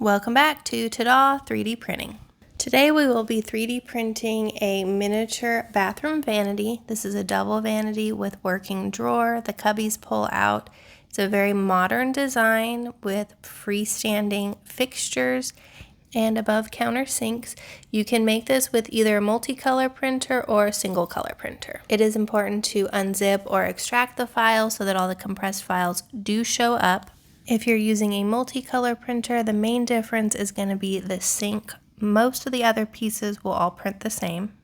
Welcome back to Ta-Da 3D Printing. Today we will be 3D printing a miniature bathroom vanity. This is a double vanity with working drawer. The cubbies pull out. It's a very modern design with freestanding fixtures and above counter sinks. You can make this with either a multicolor printer or a single color printer. It is important to unzip or extract the file so that all the compressed files do show up. If you're using a multicolor printer, the main difference is going to be the sink. Most of the other pieces will all print the same.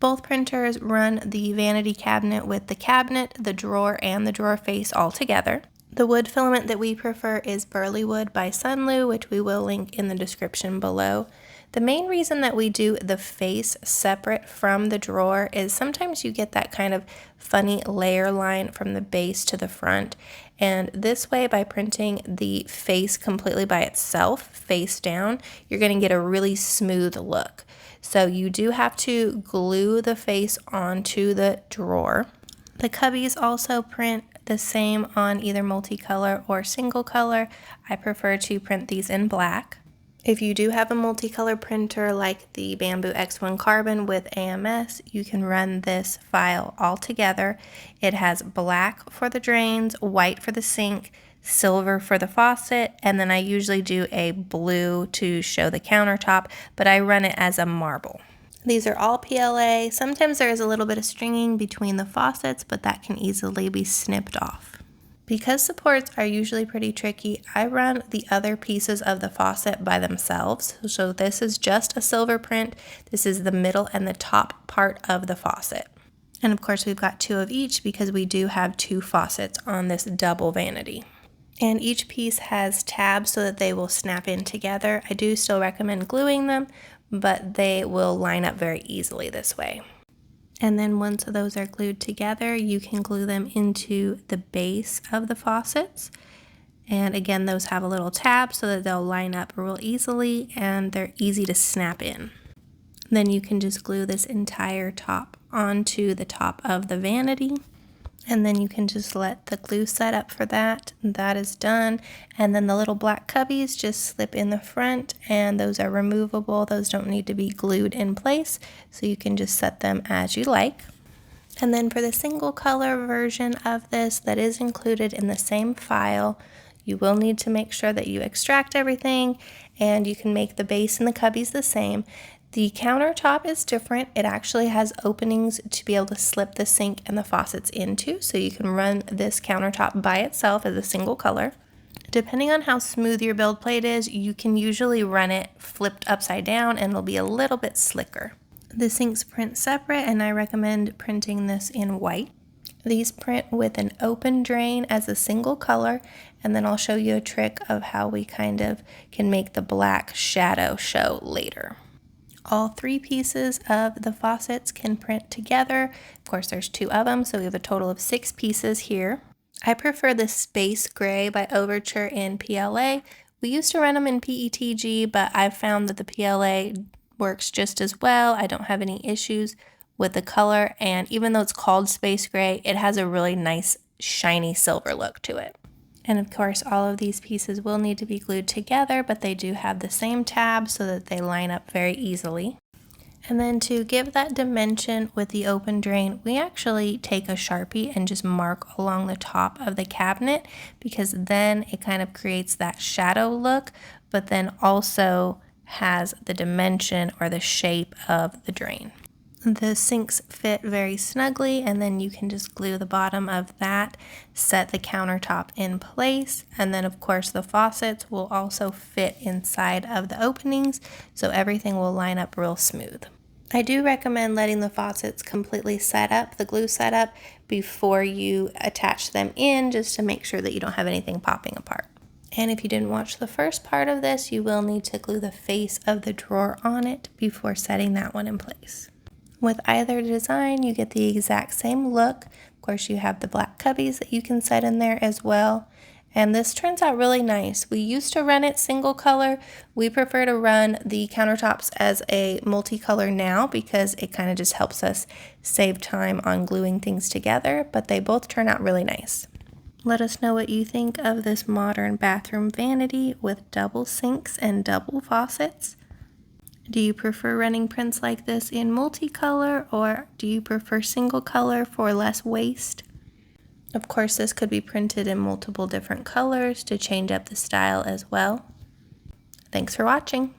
Both printers run the vanity cabinet with the cabinet, the drawer, and the drawer face all together. The wood filament that we prefer is Burley Wood by Sunlu, which we will link in the description below. The main reason that we do the face separate from the drawer is sometimes you get that kind of funny layer line from the base to the front. And this way, by printing the face completely by itself, face down, you're going to get a really smooth look. So you do have to glue the face onto the drawer. The cubbies also print the same on either multicolor or single color. I prefer to print these in black. If you do have a multicolor printer like the Bamboo X1 Carbon with AMS, you can run this file all together. It has black for the drains, white for the sink, silver for the faucet, and then I usually do a blue to show the countertop, but I run it as a marble. These are all PLA. Sometimes there is a little bit of stringing between the faucets, but that can easily be snipped off. Because supports are usually pretty tricky, I run the other pieces of the faucet by themselves. So this is just a silver print. This is the middle and the top part of the faucet. And of course we've got two of each because we do have two faucets on this double vanity. And each piece has tabs so that they will snap in together. I do still recommend gluing them, but they will line up very easily this way. And then once those are glued together, you can glue them into the base of the faucets. And again, those have a little tab so that they'll line up real easily and they're easy to snap in. Then you can just glue this entire top onto the top of the vanity. And then you can just let the glue set up for that. That is done. And then the little black cubbies just slip in the front and those are removable. Those don't need to be glued in place. So you can just set them as you like. And then for the single color version of this that is included in the same file, you will need to make sure that you extract everything and you can make the base and the cubbies the same. The countertop is different. It actually has openings to be able to slip the sink and the faucets into, so you can run this countertop by itself as a single color. Depending on how smooth your build plate is, you can usually run it flipped upside down and it'll be a little bit slicker. The sinks print separate and I recommend printing this in white. These print with an open drain as a single color, and then I'll show you a trick of how we kind of can make the black shadow show later. All three pieces of the faucets can print together. Of course, there's two of them, so we have a total of 6 pieces here. I prefer the Space Gray by Overture in PLA. We used to run them in PETG, but I've found that the PLA works just as well. I don't have any issues with the color, and even though it's called Space Gray, it has a really nice shiny silver look to it. And of course, all of these pieces will need to be glued together, but they do have the same tab so that they line up very easily. And then to give that dimension with the open drain, we actually take a Sharpie and just mark along the top of the cabinet, because then it kind of creates that shadow look, but then also has the dimension or the shape of the drain. The sinks fit very snugly, and then you can just glue the bottom of that, set the countertop in place, and then of course the faucets will also fit inside of the openings, so everything will line up real smooth. I do recommend letting the faucets completely set up, the glue set up, before you attach them in, just to make sure that you don't have anything popping apart. And if you didn't watch the first part of this, you will need to glue the face of the drawer on it before setting that one in place. With either design, you get the exact same look. Of course, you have the black cubbies that you can set in there as well. And this turns out really nice. We used to run it single color. We prefer to run the countertops as a multicolor now because it kind of just helps us save time on gluing things together, but they both turn out really nice. Let us know what you think of this modern bathroom vanity with double sinks and double faucets. Do you prefer running prints like this in multicolor, or do you prefer single color for less waste? Of course, this could be printed in multiple different colors to change up the style as well. Thanks for watching.